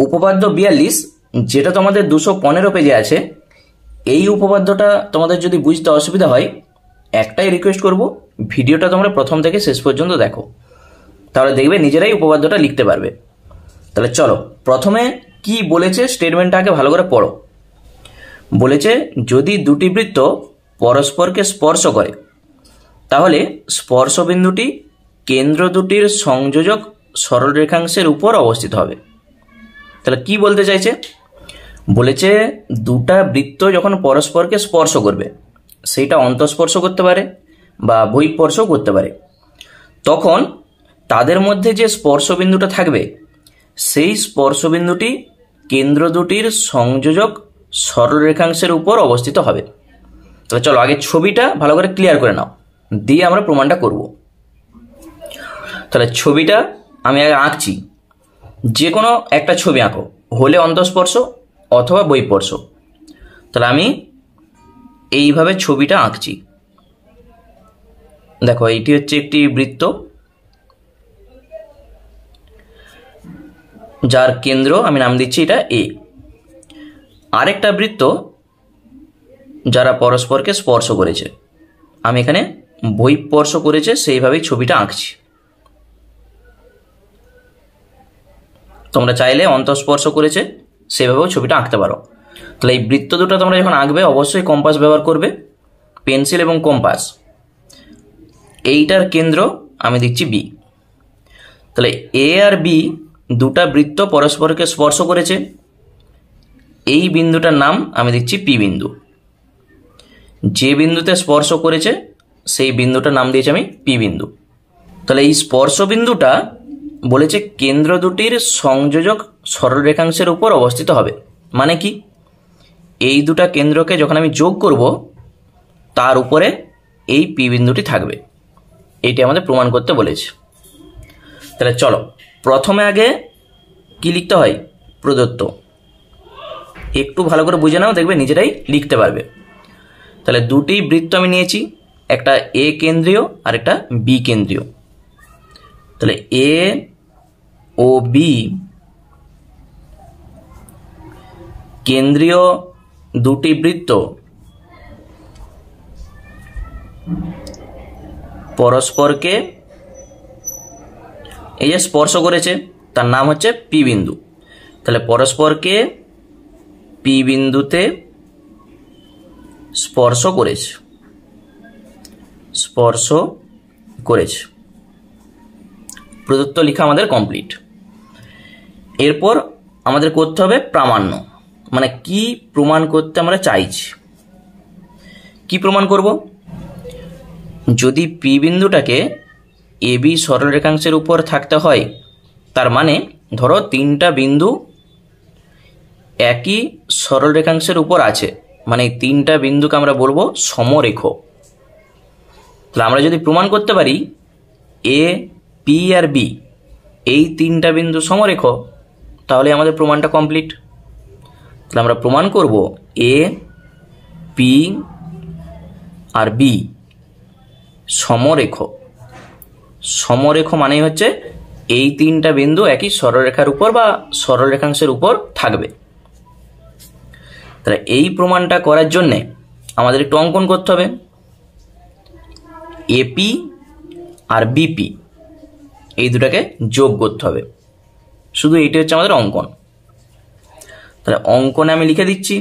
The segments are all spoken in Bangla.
উপপাদ্য 42 যেটা তোমাদের 215 পেজে আছে, এই উপপাদ্যটা তোমাদের যদি বুঝতে অসুবিধা হয় একটাই রিকোয়েস্ট করব, ভিডিওটা তোমরা প্রথম থেকে শেষ পর্যন্ত দেখো, তাহলে দেখবে নিজেরাই উপপাদ্যটা লিখতে পারবে। তাহলে চলো প্রথমে কি বলেছে স্টেটমেন্টটা আগে ভালো করে পড়ো। বলেছে যদি দুটি বৃত্ত পরস্পরকে স্পর্শ করে তাহলে স্পর্শবিন্দুটি কেন্দ্র দুটির সংযোজক সরলরেখাংশের উপর অবস্থিত হবে। তাহলে কি বলতে চাইছে? বলেছে দুটা বৃত্ত যখন পরস্পরকে স্পর্শ করবে, সেইটা অন্তঃস্পর্শ করতে পারে বা বহিঃস্পর্শ করতে পারে, তখন তাদের মধ্যে যে স্পর্শবিন্দুটা থাকবে সেই স্পর্শবিন্দুটি কেন্দ্র দুটির সংযোজক সরলরেখাংশের উপর অবস্থিত হবে। তাহলে চলো আগে ছবিটা ভালো করে ক্লিয়ার করে নাও, দিয়ে আমরা প্রমাণটা করব। তাহলে ছবিটা আমি আগে আঁকছি, যে কোনো একটা ছবি আঁকো, হলে অন্তঃস্পর্শ অথবা বহিঃস্পর্শ। তাহলে আমি এইভাবে ছবিটা আঁকছি। দেখো এইটি হচ্ছে একটি বৃত্ত যার কেন্দ্র আমি নাম দিচ্ছি এটা এ। আরেকটা বৃত্ত যারা পরস্পরকে স্পর্শ করেছে, আমি এখানে বহিঃস্পর্শ করেছে সেইভাবেই ছবিটা আঁকছি। তোমরা চাইলে অন্তঃস্পর্শ করেছে সেভাবেও ছবিটা আঁকতে পারো। তাহলে এই বৃত্ত দুটো তোমরা যখন আঁকবে অবশ্যই কম্পাস ব্যবহার করবে, পেন্সিল এবং কম্পাস। এইটার কেন্দ্র আমি দিচ্ছি বি। তাহলে এ আর বি দুটা বৃত্ত পরস্পরকে স্পর্শ করেছে, এই বিন্দুটার নাম আমি দিচ্ছি পি বিন্দু। যে বিন্দুতে স্পর্শ করেছে সেই বিন্দুটার নাম দিয়েছি আমি পি বিন্দু। তাহলে এই স্পর্শ বিন্দুটা বলেছে কেন্দ্র দুটির সংযোজক সরলরেখাংশের উপর অবস্থিত হবে। মানে কি? এই দুটা কেন্দ্রকে যখন আমি যোগ করব তার উপরে এই পি বিন্দুটি থাকবে, এইটি আমাদের প্রমাণ করতে বলেছে। তাহলে চলো প্রথমে আগে কি লিখতে হয়, প্রদত্ত। একটু ভালো করে বুঝে নাও, দেখবে নিজেরাই লিখতে পারবে। তাহলে দুটি বৃত্ত আমি নিয়েছি, একটা এ কেন্দ্রীয় আর একটা বি কেন্দ্রীয়। তাহলে এ ও বি কেন্দ্রীয় দুটি বৃত্ত পরস্পরকে এই যে স্পর্শ করেছে তার নাম হচ্ছে পি বিন্দু। তাহলে পরস্পরকে পি বিন্দুতে স্পর্শ করেছে, প্রদত্ত লেখা আমাদের কমপ্লিট। এরপর আমাদের করতে হবে প্রামাণ্য, মানে কি প্রমাণ করতে আমরা চাইছি। কি প্রমাণ করব? যদি পি বিন্দুটাকে এ বি সরলরেখাংশের উপর থাকতে হয়, তার মানে ধরো তিনটা বিন্দু একই সরলরেখাংশের উপর আছে, মানে এই তিনটা বিন্দুকে আমরা বলবো সমরেখ। তাহলে আমরা যদি প্রমাণ করতে পারি এ পি আর বি এই তিনটা বিন্দু সমরেখ, তাহলে আমাদের প্রমাণটা কমপ্লিট। তাহলে আমরা প্রমাণ করব এ পি আর বি সমরেখ। সমরেখ মানেই হচ্ছে এই তিনটা বিন্দু একই সরলরেখার উপর বা সরলরেখাংশের উপর থাকবে। তাহলে এই প্রমাণটা করার জন্যে আমাদের একটু অঙ্কন করতে হবে। এপি আর বিপি এই দুটাকে যোগ করতে হবে, শুধু এইটা হচ্ছে আমাদের অঙ্কন। তাহলে অঙ্কনে আমি লিখে দিচ্ছি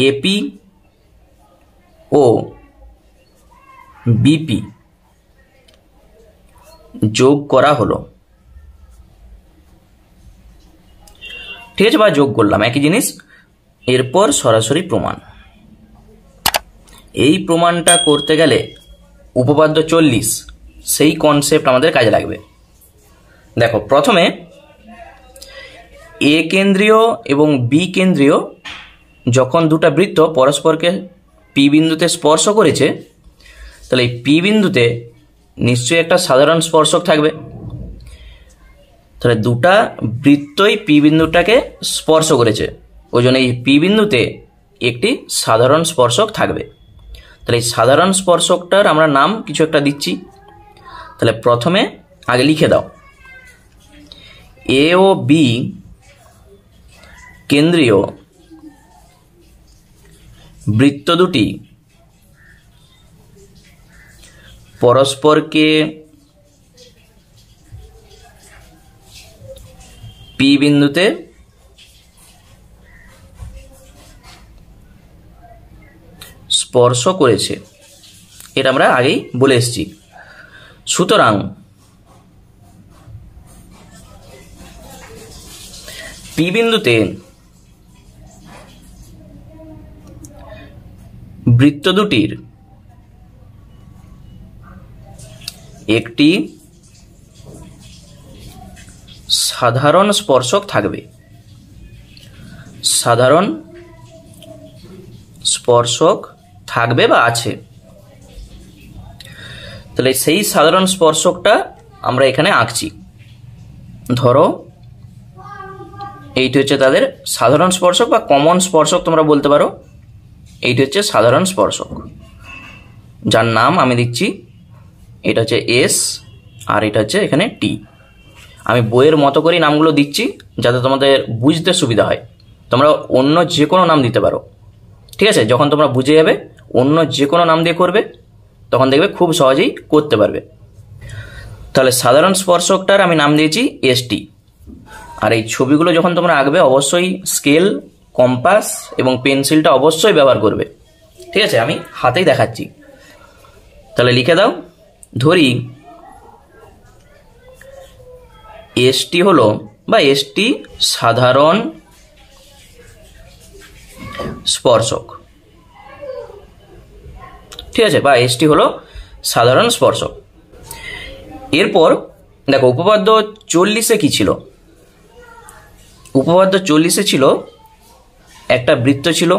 এপি ও বিপি যোগ করা হলো, ঠিক আছে, বা যোগ করলাম একই জিনিস। এরপর সরাসরি প্রমাণ। এই প্রমাণটা করতে গেলে উপপাদ্য 40 সেই কনসেপ্ট আমাদের কাজে লাগবে। দেখো প্রথমে এ কেন্দ্রীয় এবং বি কেন্দ্রীয় যখন দুটা বৃত্ত পরস্পরকে পি বিন্দুতে স্পর্শ করেছে, তাহলে এই পি বিন্দুতে নিশ্চয়ই একটা সাধারণ স্পর্শক থাকবে। তাহলে দুটা বৃত্তই পি বিন্দুটাকে স্পর্শ করেছে, ওই জন্য এই পি বিন্দুতে একটি সাধারণ স্পর্শক থাকবে। তাহলে এই সাধারণ স্পর্শকটার আমরা নাম কিছু একটা দিচ্ছি। তাহলে প্রথমে আগে লিখে দাও। এ ও বি কেন্দ্রীয় বৃত্ত দুটি পরস্পরকে পি বিন্দুতে স্পর্শ করেছে, এটা আমরা আগেই বলে এসেছি। সুতরাং পি বিন্দুতে বৃত্ত দুটির একটি সাধারণ স্পর্শক থাকবে। সাধারণ স্পর্শক থাকবে বা আছে। তাহলে সেই সাধারণ স্পর্শকটা আমরা এখানে আঁকছি। ধরো এইটি হচ্ছে তাদের সাধারণ স্পর্শক বা কমন স্পর্শক তোমরা বলতে পারো। এইটি হচ্ছে সাধারণ স্পর্শক, যার নাম আমি দিচ্ছি, এটা হচ্ছে এস আর এটা হচ্ছে এখানে টি। আমি বইয়ের মতো করেই নামগুলো দিচ্ছি যাতে তোমাদের বুঝতে সুবিধা হয়। তোমরা অন্য যে কোনো নাম দিতে পারো, ঠিক আছে? যখন তোমরা বুঝে যাবে অন্য যে কোনো নাম দিয়ে করবে তখন দেখবে খুব সহজেই করতে পারবে। তাহলে সাধারণ স্পর্শকটার আমি নাম দিয়েছি এসটি। আর এই ছবিগুলো যখন তোমরা আঁকবে অবশ্যই স্কেল, কম্পাস এবং পেন্সিলটা অবশ্যই ব্যবহার করবে, ঠিক আছে? আমি হাতেই দেখাচ্ছি। তাহলে লিখে দাও। ধরি এসটি হলো বা এসটি সাধারণ স্পর্শক, ঠিক আছে? বা এসটি হলো সাধারণ স্পর্শক। এরপর দেখো উপপাদ্য 40-এ কি ছিল? উপপাদ্য 40-এ ছিল একটা বৃত্ত ছিল।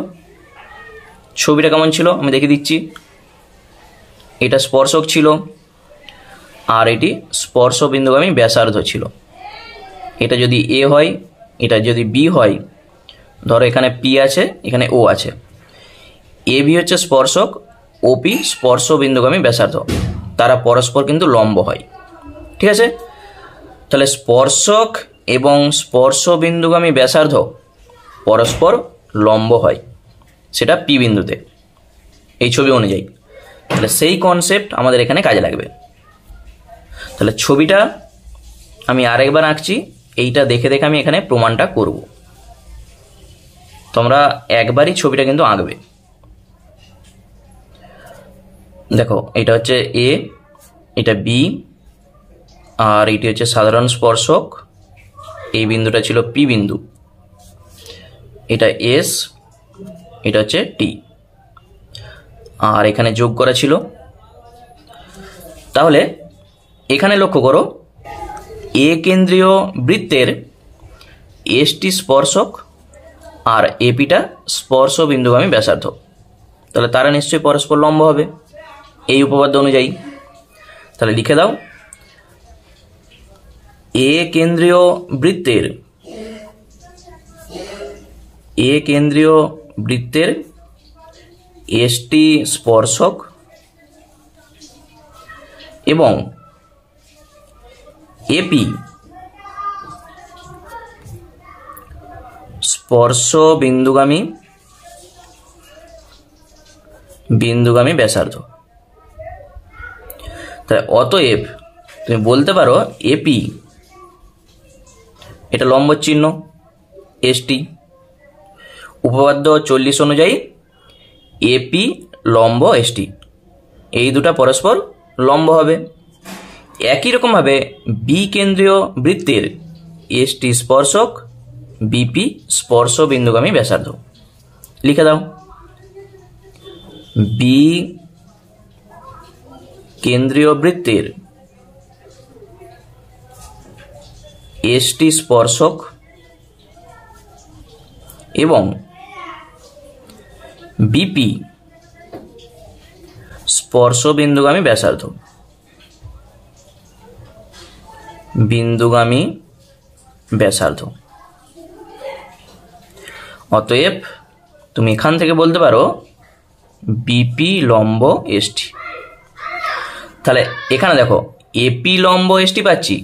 ছবিটা কেমন ছিল আমি দেখে দিচ্ছি। এটা স্পর্শক ছিল আর এটি স্পর্শ বিন্দুগামী ব্যাসার্ধ ছিল। এটা যদি এ হয়, এটা যদি বি হয়, ধরো এখানে পি আছে, এখানে ও আছে। এ বি হচ্ছে স্পর্শক, ওপি স্পর্শ বিন্দুগামী ব্যাসার্ধ, তারা পরস্পর কিন্তু লম্ব হয়, ঠিক আছে? তাহলে স্পর্শক এবং স্পর্শ বিন্দুগামী ব্যাসার্ধ পরস্পর লম্ব হয়, সেটা পি বিন্দুতে, এই ছবি অনুযায়ী। তাহলে সেই কনসেপ্ট আমাদের এখানে কাজে লাগবে। তাহলে ছবিটা আমি আরেকবার আঁকছি, এইটা দেখে দেখে আমি এখানে প্রমাণটা করব। তোমরা একবারই ছবিটা কিন্তু আঁকবে। দেখো এটা হচ্ছে এ, এটা বি, আর এটি হচ্ছে সাধারণ স্পর্শক। এই বিন্দুটা ছিল পি বিন্দু, এটা এস, এটা হচ্ছে টি, আর এখানে যোগ করা ছিল। তাহলে এখানে লক্ষ্য করো, এ কেন্দ্রীয় বৃত্তের এসটি স্পর্শক আর এপিটা স্পর্শ বিন্দুগামী ব্যাসার্ধ, তাহলে তারা নিশ্চয়ই পরস্পর লম্ব হবে এই উপপাদ্য অনুযায়ী। তাহলে লিখে দাও, এ কেন্দ্রীয় বৃত্তের এসটি স্পর্শক এবং এপি স্পর্শ বিন্দুগামী ব্যাসার্ধ। তাহলে অতএব তুমি বলতে পারো এপি এটা লম্ব চিহ্ন এসটি। উপপাদ্য 40 অনুযায়ী এপি লম্ব এসটি, এই দুটা পরস্পর লম্ব হবে। একই রকমভাবে বি কেন্দ্রীয় বৃত্তের এসটি স্পর্শক, বিপি স্পর্শ বিন্দুগামী ব্যাসার্ধ। লিখে দাও, বি কেন্দ্রীয় বৃত্তের এসটি স্পর্শক এবং বিপি স্পর্শ বিন্দুগামী ব্যাসার্ধ। অতএব তুমি এখান থেকে বলতে পারো বিপি লম্ব এসটি। তাহলে এখানে দেখো এপি লম্ব এসটি পাচ্ছি,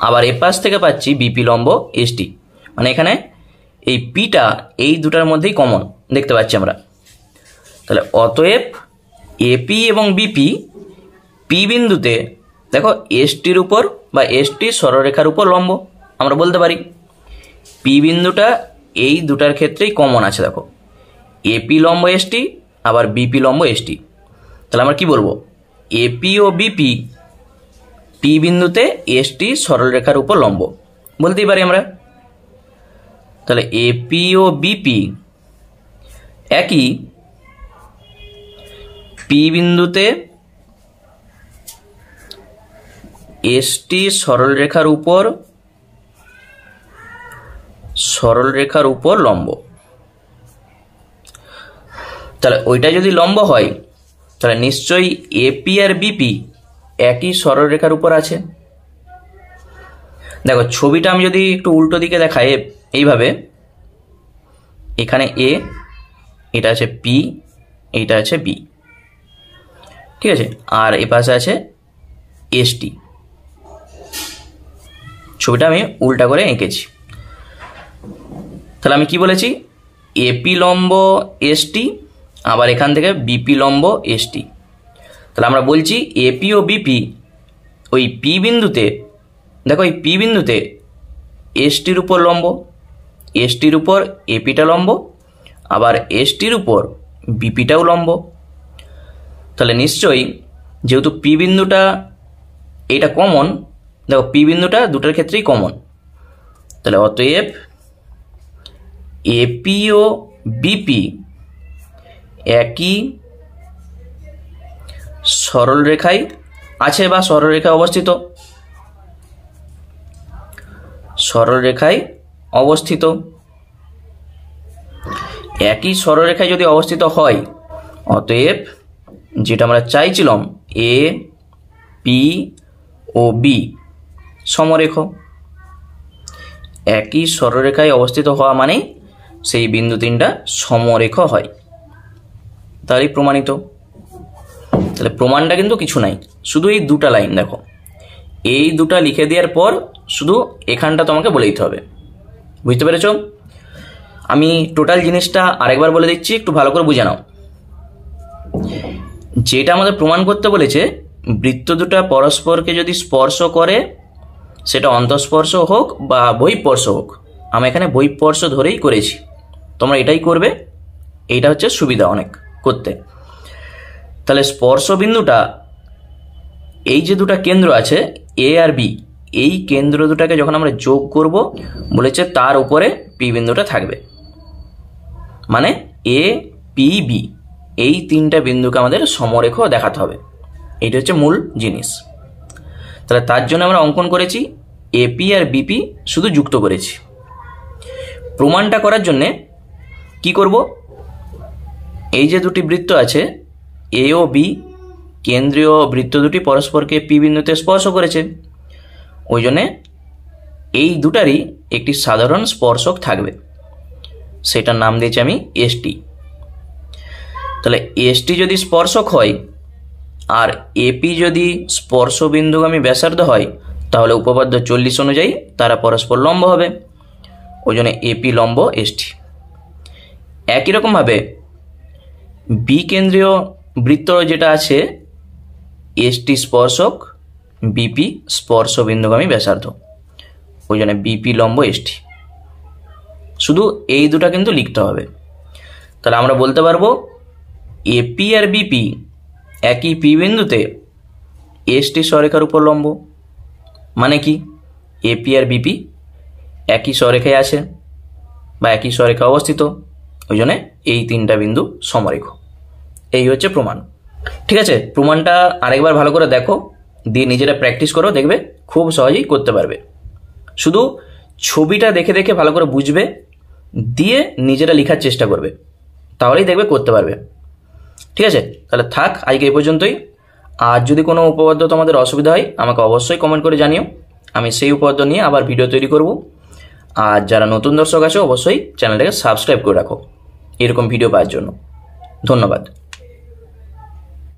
আবার এপাশ থেকে পাচ্ছি বিপি লম্ব এসটি। মানে এখানে এই পিটা এই দুটার মধ্যেই কমন দেখতে পাচ্ছি আমরা। তাহলে অতএব এপি এবং বিপি পি বিন্দুতে দেখো এসটির উপর বা এসটি সরলরেখার উপর লম্ব আমরা বলতে পারি। পি বিন্দুটা এই দুটার ক্ষেত্রেই কমন আছে, দেখো এপি লম্ব এসটি আবার বিপি লম্ব এসটি। তাহলে আমরা কি বলবো, এপি ও বিপি পি বিন্দুতে এসটি সরলরেখার উপর লম্ব বলতেই পারি আমরা। তাহলে এপি ও বিপি একই পি বিন্দুতে এসটি সরলরেখার উপর লম্ব। তাহলে ওইটা যদি লম্ব হয় তাহলে নিশ্চয়ই এপি আর বিপি একই সরলরেখার উপর আছে। দেখো ছবিটা আমি যদি একটু উল্টো দিকে দেখাই এইভাবে, এখানে এ, এটা আছে পি, এইটা আছে বি, ঠিক আছে, আর এ পাশে আছে এসটি। ছবিটা আমি উল্টা করে এঁকেছি। তাহলে আমি কি বলেছি, এপি লম্ব এসটি আবার এখান থেকে বিপি লম্ব এসটি। তাহলে আমরা বলছি এপি ও বিপি ওই পি বিন্দুতে, দেখো এই পি বিন্দুতে এসটির উপর লম্ব, এসটির উপর এপিটা লম্ব, আবার এসটির উপর বিপিটাও লম্ব। তাহলে নিশ্চয়ই যেহেতু পি বিন্দুটা এটা কমন, দেখো পি বিন্দুটা দুটার ক্ষেত্রেই কমন, তাহলে অতএব এপি ও বিপি একই সরলরেখায় আছে বা সরলরেখায় অবস্থিত। একই সরলরেখায় যদি অবস্থিত হয়, অতএব যেটা আমরা চাইছিলাম এ পি ও বি সমরেখ। একই সরলরেখায় অবস্থিত হওয়া মানে সেই বিন্দু তিনটা সমরেখ হয়, তাহলেই প্রমাণিত। তাহলে প্রমাণটা কিন্তু কিছু নাই, শুধু এই দুটা লাইন দেখো, এই দুটা লিখে দেওয়ার পর শুধু এখানটা তোমাকে বলে দিতে হবে। বুঝতে পেরেছ? আমি টোটাল জিনিসটা আরেকবার বলে দিচ্ছি, একটু ভালো করে বুঝে নাও। যেটা আমাদের প্রমাণ করতে বলেছে, বৃত্ত দুটা পরস্পরকে যদি স্পর্শ করে, সেটা অন্তঃস্পর্শ হোক বা বহিঃস্পর্শ হোক, আমি এখানে বহিঃস্পর্শ ধরেই করেছি, তোমরা এটাই করবে, এইটা হচ্ছে সুবিধা অনেক করতে। তাহলে স্পর্শ বিন্দুটা এই যে দুটা কেন্দ্র আছে এ আর বি, এই কেন্দ্র দুটাকে যখন আমরা যোগ করব বলেছে তার উপরে পি বিন্দুটা থাকবে, মানে এ পি বি এই তিনটা বিন্দুকে আমাদের সমরেখ দেখাতে হবে। এইটা হচ্ছে মূল জিনিস। তাহলে তার জন্য আমরা অঙ্কন করেছি, এপি আর বিপি শুধু যুক্ত করেছি। প্রমাণটা করার জন্যে কি করব, এই যে দুটি বৃত্ত আছে এ ও বি, কেন্দ্রীয় বৃত্ত দুটি পরস্পরকে পি বিন্দুতে স্পর্শ করেছে, ওই জন্যে এই দুটারই একটি সাধারণ স্পর্শক থাকবে, সেটার নাম দিয়েছি আমি এসটি। তাহলে এসটি যদি স্পর্শক হয় আর এপি যদি স্পর্শবিন্দুগামী ব্যাসার্ধ হয়, তাহলে উপপাদ্য 40 অনুযায়ী তারা পরস্পর লম্ব হবে, ওই জন্য এপি লম্ব এসটি। একই রকমভাবে বি কেন্দ্রীয় বৃত্ত যেটা আছে এসটি স্পর্শক, বিপি স্পর্শবিন্দুগামী ব্যাসার্ধ, ওই জন্য বিপি লম্ব এসটি। শুধু এই দুটা কিন্তু লিখতে হবে। তাহলে আমরা বলতে পারবো এপি আর বিপি একই পি বিন্দুতে এসটি সরেখার উপর লম্ব। মানে কি, এপি আর বিপি একই সরেখায় আছে বা একই সরেখা অবস্থিত, ওই জন্য এই তিনটা বিন্দু সমরেখ। এই হচ্ছে প্রমাণ। ঠিক আছে, প্রমাণটা আরেকবার ভালো করে দেখো, দিয়ে নিজেরা প্র্যাকটিস করো, দেখবে খুব সহজেই করতে পারবে। শুধু ছবিটা দেখে দেখে ভালো করে বুঝবে, দিয়ে নিজেরা লেখার চেষ্টা করবে, তাহলেই দেখবে করতে পারবে। ঠিক আছে, তাহলে থাক আজকে এই পর্যন্তই। আর যদি কোনো উপপাদ্য তোমাদের অসুবিধা হয় আমাকে অবশ্যই কমেন্ট করে জানিও, আমি সেই উপপাদ্য নিয়ে আবার ভিডিও তৈরি করব। আর যারা নতুন দর্শক আছে অবশ্যই চ্যানেলটাকে সাবস্ক্রাইব করে রাখো এরকম ভিডিও পাওয়ার জন্য। ধন্যবাদ।